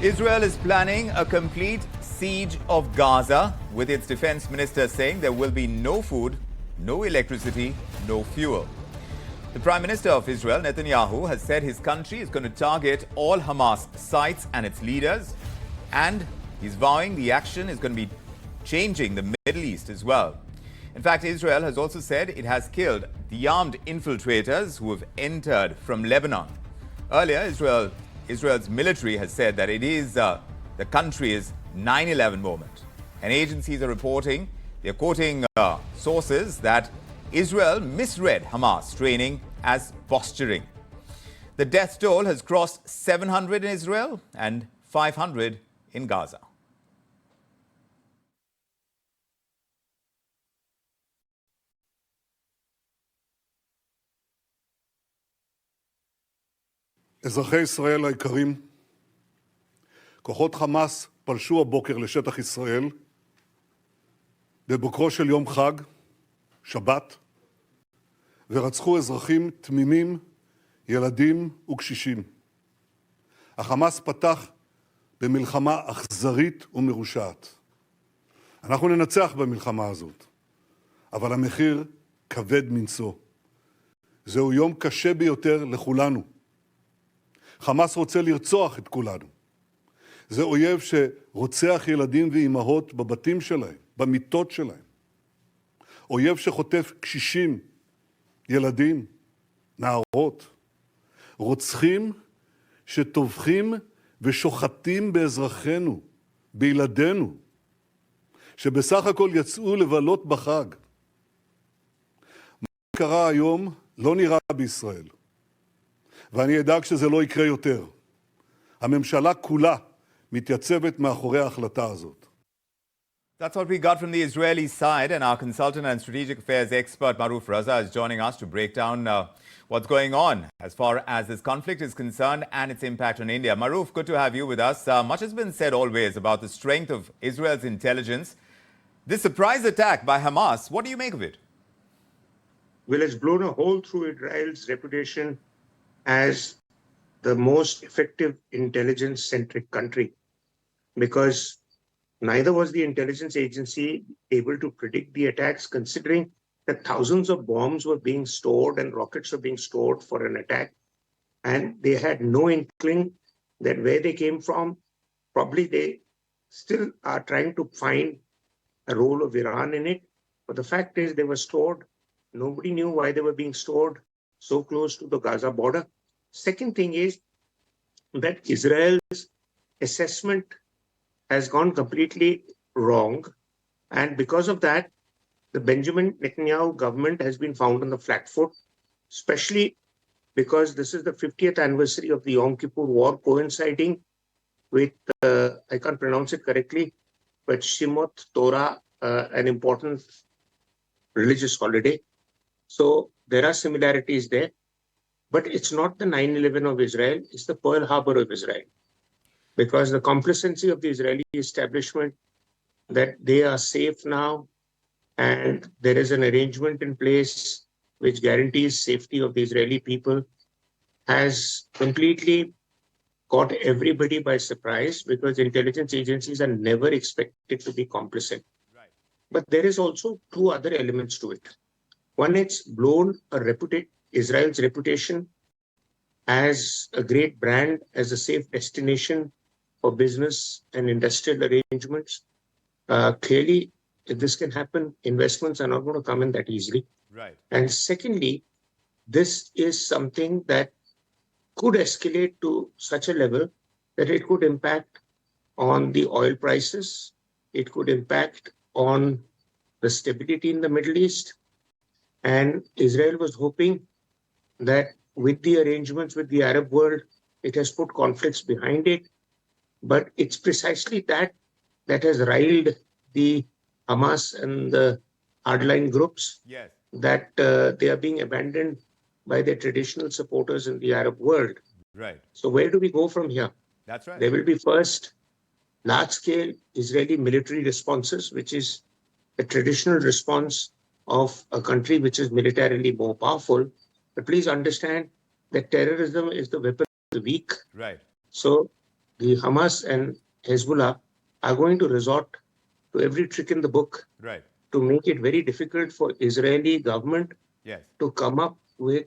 Israel is planning a complete siege of Gaza, with its defense minister saying there will be no food, no electricity, no fuel. The Prime Minister of Israel, Netanyahu, has said his country is going to target all Hamas sites and its leaders, and he's vowing the action is going to be changing the Middle East as well. In fact, Israel has also said it has killed the armed infiltrators who have entered from Lebanon. Earlier, Israel's military has said that it is the country's 9/11 moment. And agencies are reporting, they're quoting sources that Israel misread Hamas training as posturing. The death toll has crossed 700 in Israel and 500 in Gaza. אזרחי ישראל היקרים, כוחות חמאס פלשו הבוקר לשטח ישראל בבוקרו של יום חג, שבת, ורצחו אזרחים תמימים, ילדים וקשישים. החמאס פתח במלחמה אכזרית ומרושעת. אנחנו ננצח במלחמה הזאת, אבל המחיר כבד מנשוא. זהו יום קשה ביותר לכולנו. חמאס רוצה לרצוח את כולנו. זה אויב שרוצח ילדים ואימהות בבתים שלהם, במיטות שלהם. אויב שחוטף קשישים, ילדים, נערות. רוצחים שטובחים ושוחטים באזרחינו, בילדינו, שבסך הכל יצאו לבלות בחג. מה שקרה היום לא נראה בישראל. ואני אדאג שזה לא יקרה יותר. הממשלה כולה מתייצבת מאחורי ההחלטה הזאת. That's what we got from the Israeli side, and our consultant and strategic affairs expert Maroof Raza is joining us to break down what's going on as far as this conflict is concerned and its impact on India. Maroof, good to have you with us. Much has been said always about the strength of Israel's intelligence. This surprise attack by Hamas, what do you make of it? Well, it's blown a hole through Israel's reputation as the most effective intelligence-centric country, because neither was the intelligence agency able to predict the attacks, considering that thousands of bombs were being stored and rockets were being stored for an attack. And they had no inkling that where they came from. Probably they still are trying to find a role of Iran in it. But the fact is they were stored. Nobody knew why they were being stored so close to the Gaza border. Second thing is that Israel's assessment has gone completely wrong. And because of that, the Benjamin Netanyahu government has been found on the flat foot, especially because this is the 50th anniversary of the Yom Kippur War, coinciding with, I can't pronounce it correctly, but Shemot Torah, an important religious holiday. So there are similarities there. But it's not the 9/11 of Israel, it's the Pearl Harbor of Israel. Because the complacency of the Israeli establishment that they are safe now and there is an arrangement in place which guarantees safety of the Israeli people has completely caught everybody by surprise, because intelligence agencies are never expected to be complicit. Right. But there is also two other elements to it. One, it's blown Israel's reputation as a great brand, as a safe destination for business and industrial arrangements. Clearly, if this can happen, investments are not going to come in that easily. Right. And secondly, this is something that could escalate to such a level that it could impact on the oil prices. It could impact on the stability in the Middle East. And Israel was hoping that with the arrangements with the Arab world, it has put conflicts behind it. But it's precisely that has riled the Hamas and the hardline groups, yes, that they are being abandoned by their traditional supporters in the Arab world. Right. So where do we go from here? That's right. There will be first large-scale Israeli military responses, which is a traditional response of a country which is militarily more powerful. But please understand that terrorism is the weapon of the weak. Right. So the Hamas and Hezbollah are going to resort to every trick in the book Right. to make it very difficult for Israeli government Yes. to come up with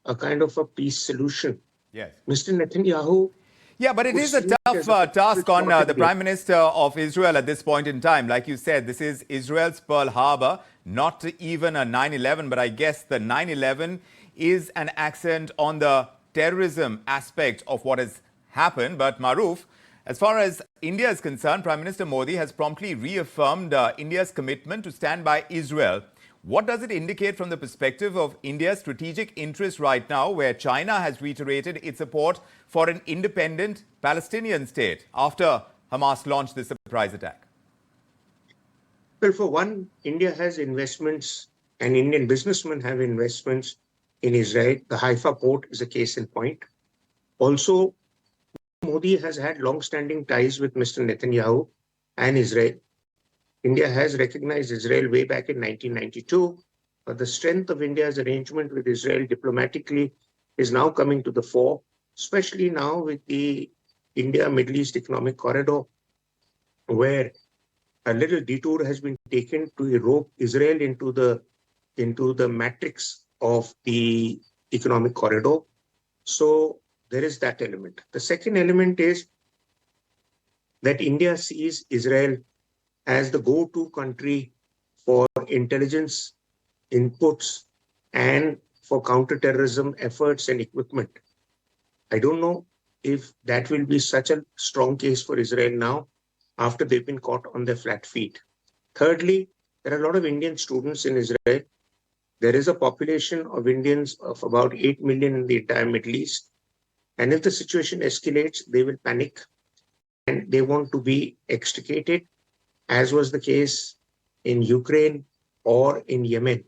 a kind of a peace solution. Yes. Mr. Netanyahu, Yeah, but it who is a sees it tough as a task on shot in the the Prime Minister of Israel at this point in time. Like you said, this is Israel's Pearl Harbor, not even a 9/11, but I guess the 9/11 is an accent on the terrorism aspect of what has happened. But Maroof, as far as India is concerned, Prime Minister Modi has promptly reaffirmed India's commitment to stand by Israel. What does it indicate from the perspective of India's strategic interest right now, where China has reiterated its support for an independent Palestinian state after Hamas launched this surprise attack? Well, for one, India has investments and Indian businessmen have investments in Israel. The Haifa port is a case in point. Also, Modi has had long-standing ties with Mr. Netanyahu and Israel. India has recognized Israel way back in 1992, but the strength of India's arrangement with Israel diplomatically is now coming to the fore, especially now with the India-Middle East Economic Corridor, where a little detour has been taken to rope Israel into the matrix of the economic corridor. So there is that element. The second element is that India sees Israel as the go-to country for intelligence inputs and for counterterrorism efforts and equipment. I don't know if that will be such a strong case for Israel now after they've been caught on their flat feet. Thirdly, there are a lot of Indian students in Israel. There is a population of Indians of about 8 million in the entire Middle East. And if the situation escalates, they will panic and they want to be extricated, as was the case in Ukraine or in Yemen.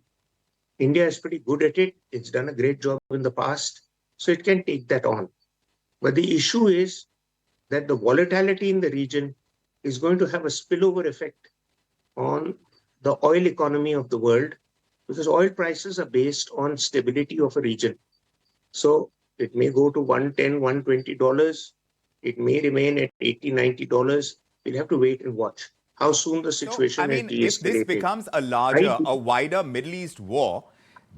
India is pretty good at it. It's done a great job in the past, so it can take that on. But the issue is that the volatility in the region is going to have a spillover effect on the oil economy of the world, because oil prices are based on stability of a region. So it may go to $110, $120. It may remain at $80, $90. We'll have to wait and watch how soon the So, situation is if this de-escalated. becomes a larger, a wider Middle East war,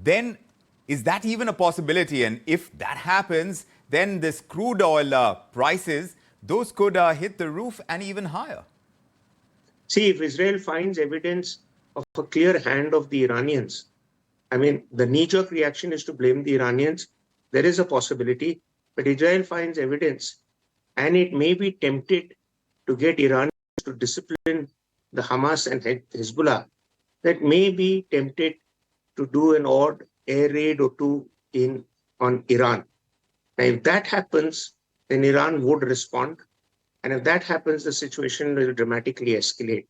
then is that even a possibility? And if that happens, then this crude oil prices, those could hit the roof and even higher. See, if Israel finds evidence of a clear hand of the Iranians, I mean, the knee-jerk reaction is to blame the Iranians. There is a possibility, but Israel finds evidence, and it may be tempted to get Iran to discipline the Hamas and Hezbollah, that may be tempted to do an odd air raid or two on Iran. Now, if that happens, then Iran would respond. And if that happens, the situation will dramatically escalate.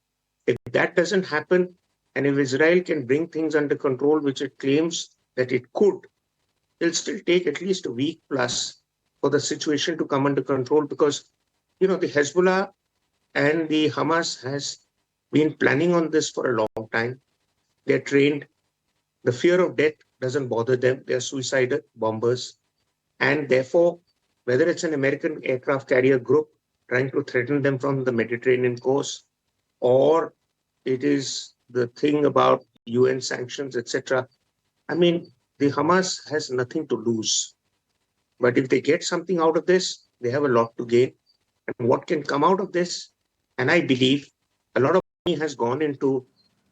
If that doesn't happen, and if Israel can bring things under control, which it claims that it could, it'll still take at least a week plus for the situation to come under control, because, the Hezbollah and the Hamas has been planning on this for a long time. They're trained. The fear of death doesn't bother them. They're suicidal bombers. And therefore, whether it's an American aircraft carrier group trying to threaten them from the Mediterranean coast, or it is the thing about UN sanctions, etc. I mean, the Hamas has nothing to lose. But if they get something out of this, they have a lot to gain. And what can come out of this? And I believe a lot of money has gone into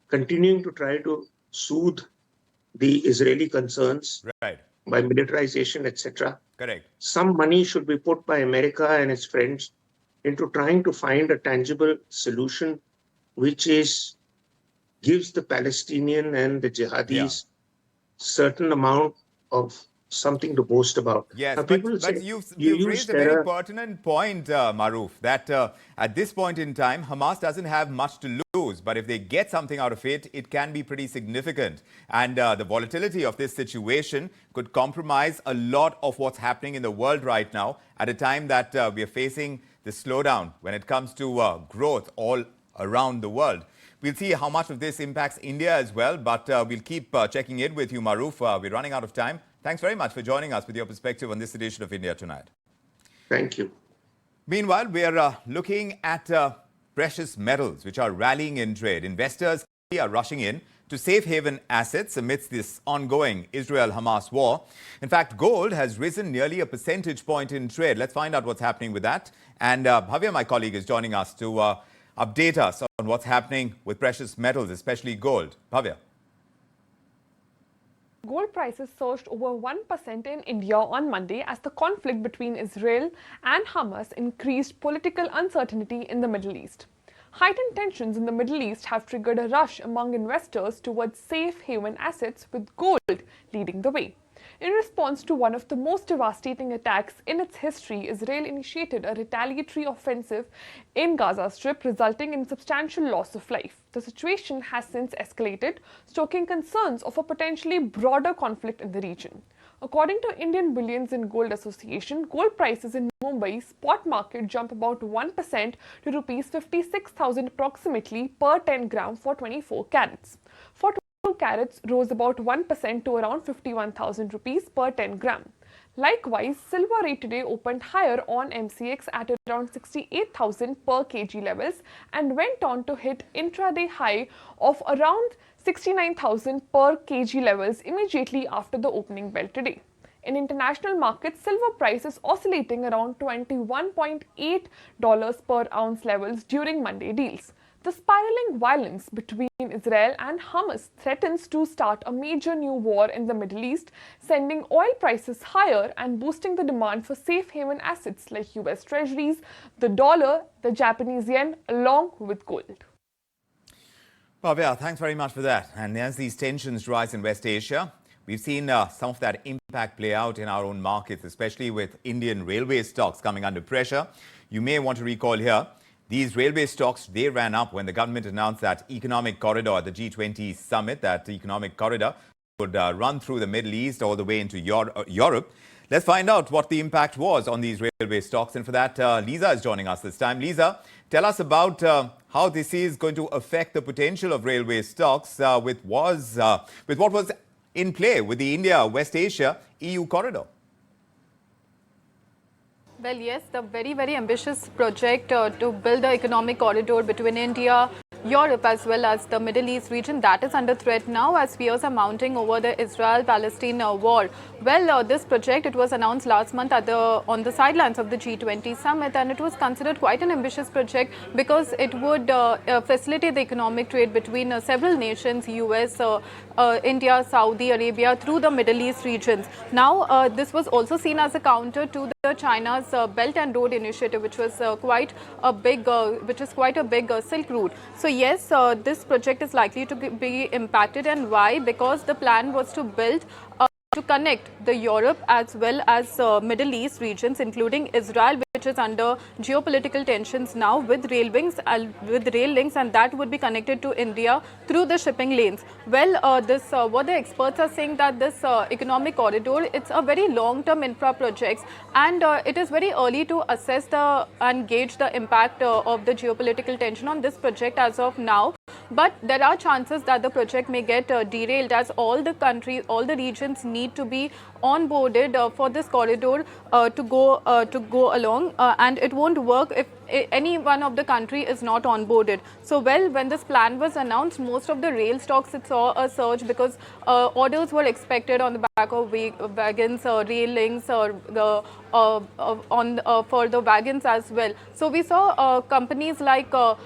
continuing to try to soothe the Israeli concerns by militarization, etc. Correct. Some money should be put by America and its friends into trying to find a tangible solution which gives the Palestinian and the jihadis certain amount of something to boast about. Yes, now, people but say, you've use raised a terror. very pertinent point, Maroof, that at this point in time, Hamas doesn't have much to lose. But if they get something out of it, it can be pretty significant. And the volatility of this situation could compromise a lot of what's happening in the world right now at a time that we are facing the slowdown when it comes to growth all around the world. We'll see how much of this impacts India as well, but we'll keep checking in with you, Maroof. We're running out of time. Thanks very much for joining us with your perspective on this edition of India Tonight. Thank you. Meanwhile, we're looking at precious metals, which are rallying in trade. Investors are rushing in to safe haven assets amidst this ongoing Israel-Hamas war. In fact, gold has risen nearly a percentage point in trade. Let's find out what's happening with that. And Bhavya, my colleague, is joining us to update us on what's happening with precious metals, especially gold. Bhavya. Gold prices surged over 1% in India on Monday as the conflict between Israel and Hamas increased political uncertainty in the Middle East. Heightened tensions in the Middle East have triggered a rush among investors towards safe haven assets, with gold leading the way. In response to one of the most devastating attacks in its history, Israel initiated a retaliatory offensive in Gaza Strip, resulting in substantial loss of life. The situation has since escalated, stoking concerns of a potentially broader conflict in the region. According to Indian Bullions and Gold Association, gold prices in Mumbai spot market jumped about 1% to rupees 56,000 approximately per 10 gram for 24 carats. For 2 carats rose about 1% to around 51,000 rupees per 10 gram. Likewise, silver rate today opened higher on MCX at around 68,000 per kg levels and went on to hit intraday high of around 69,000 per kg levels immediately after the opening bell today. In international markets, silver prices oscillating around $21.8 per ounce levels during Monday deals. The spiraling violence between Israel and Hamas threatens to start a major new war in the Middle East, sending oil prices higher and boosting the demand for safe haven assets like US treasuries, the dollar, the Japanese yen, along with gold. Bhavya, thanks very much for that. And as these tensions rise in West Asia, we've seen some of that impact play out in our own markets, especially with Indian railway stocks coming under pressure. You may want to recall here, these railway stocks, they ran up when the government announced that economic corridor at the G20 summit, that economic corridor would run through the Middle East all the way into Europe. Let's find out what the impact was on these railway stocks. And for that, Lisa is joining us this time. Lisa, tell us about how this is going to affect the potential of railway stocks with what was in play with the India-West Asia EU corridor. Well, yes, the very, very ambitious project to build the economic corridor between India, Europe as well as the Middle East region, that is under threat now as fears are mounting over the Israel-Palestine war. Well, this project, it was announced last month on the sidelines of the G20 summit, and it was considered quite an ambitious project because it would facilitate the economic trade between several nations, US, India, Saudi Arabia, through the Middle East regions. Now, this was also seen as a counter to the China's Belt and Road Initiative, which was quite a big Silk Route. So yes, this project is likely to be impacted. And why? Because the plan was to build to connect the Europe as well as Middle East regions, including Israel, which is under geopolitical tensions now, with rail links, and that would be connected to India through the shipping lanes. Well, what the experts are saying, that this economic corridor, it's a very long-term infra project, and it is very early to assess and gauge the impact of the geopolitical tension on this project as of now. But there are chances that the project may get derailed, as all the countries, all the regions need to be onboarded for this corridor to go along, and it won't work if any one of the country is not onboarded. So, well, when this plan was announced, most of the rail stocks, it saw a surge because orders were expected on the back of wagons, rail links, for the wagons as well. So we saw companies like RVNL,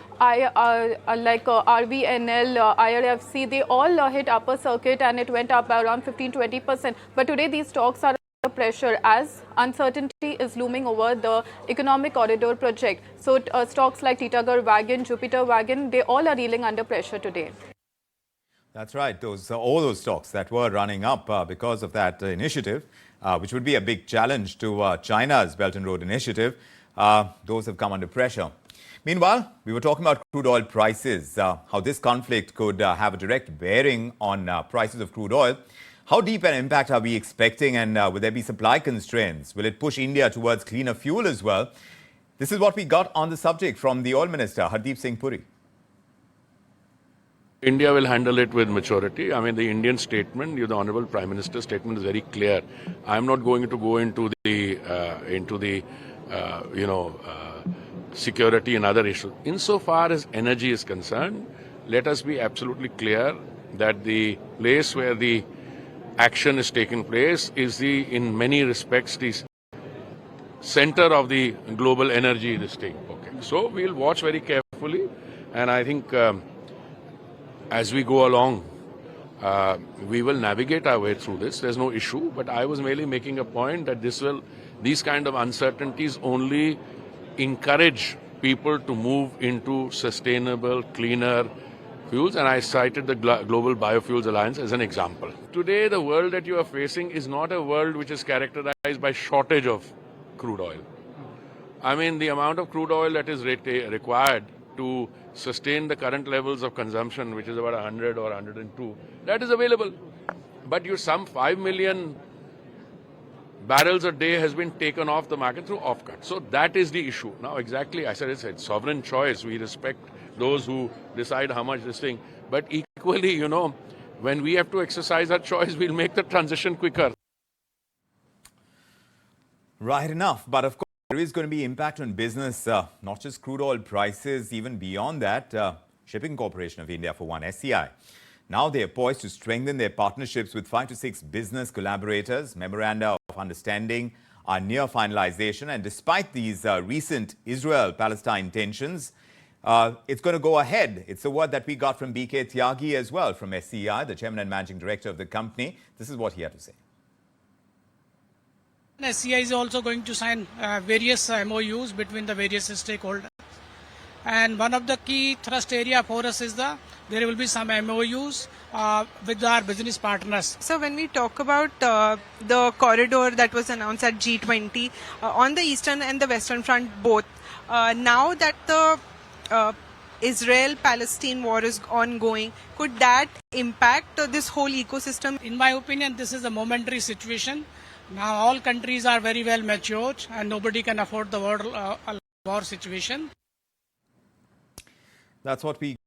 IRFC, they all hit upper circuit, and it went up by around 15-20%. But today these stocks are under pressure as uncertainty is looming over the economic corridor project. So stocks like Titagarh Wagon, Jupiter Wagon, they all are reeling under pressure today. That's right. All those stocks that were running up because of that initiative, which would be a big challenge to China's Belt and Road Initiative, those have come under pressure. Meanwhile, we were talking about crude oil prices, how this conflict could have a direct bearing on prices of crude oil. How deep an impact are we expecting, and will there be supply constraints? Will it push India towards cleaner fuel as well? This is what we got on the subject from the Oil Minister, Hardeep Singh Puri. India will handle it with maturity. I mean, the Indian statement, the Honorable Prime Minister's statement is very clear. I'm not going to go into the security and other issues. Insofar as energy is concerned, let us be absolutely clear that the place where the action is taking place is in many respects, the center of the global energy this thing. Okay. So we'll watch very carefully, and I think as we go along, we will navigate our way through this. There's no issue, but I was merely making a point that these kind of uncertainties only encourage people to move into sustainable, cleaner fuels, and I cited the Global Biofuels Alliance as an example. Today, the world that you are facing is not a world which is characterized by shortage of crude oil. I mean, the amount of crude oil that is required to sustain the current levels of consumption, which is about 100 or 102, that is available. But some 5 million barrels a day has been taken off the market through off-cut. So that is the issue. Now, exactly, I said it's a sovereign choice. We respect those who decide how much this thing. But equally, when we have to exercise our choice, we'll make the transition quicker. Right enough. But of course, there is going to be impact on business, not just crude oil prices, even beyond that. Shipping Corporation of India, for one, SCI. Now they are poised to strengthen their partnerships with 5 to 6 business collaborators. Memoranda of understanding are near finalization. And despite these recent Israel-Palestine tensions, it's going to go ahead. It's a word that we got from BK Tyagi as well, from SCI, the chairman and managing director of the company. This is what he had to say. SCI is also going to sign various MOUs between the various stakeholders. And one of the key thrust area for us is there will be some MOUs with our business partners. So when we talk about the corridor that was announced at G20 on the eastern and the western front both, now that the Israel-Palestine war is ongoing, could that impact this whole ecosystem? In my opinion, this is a momentary situation. Now all countries are very well matured and nobody can afford the war situation. That's what we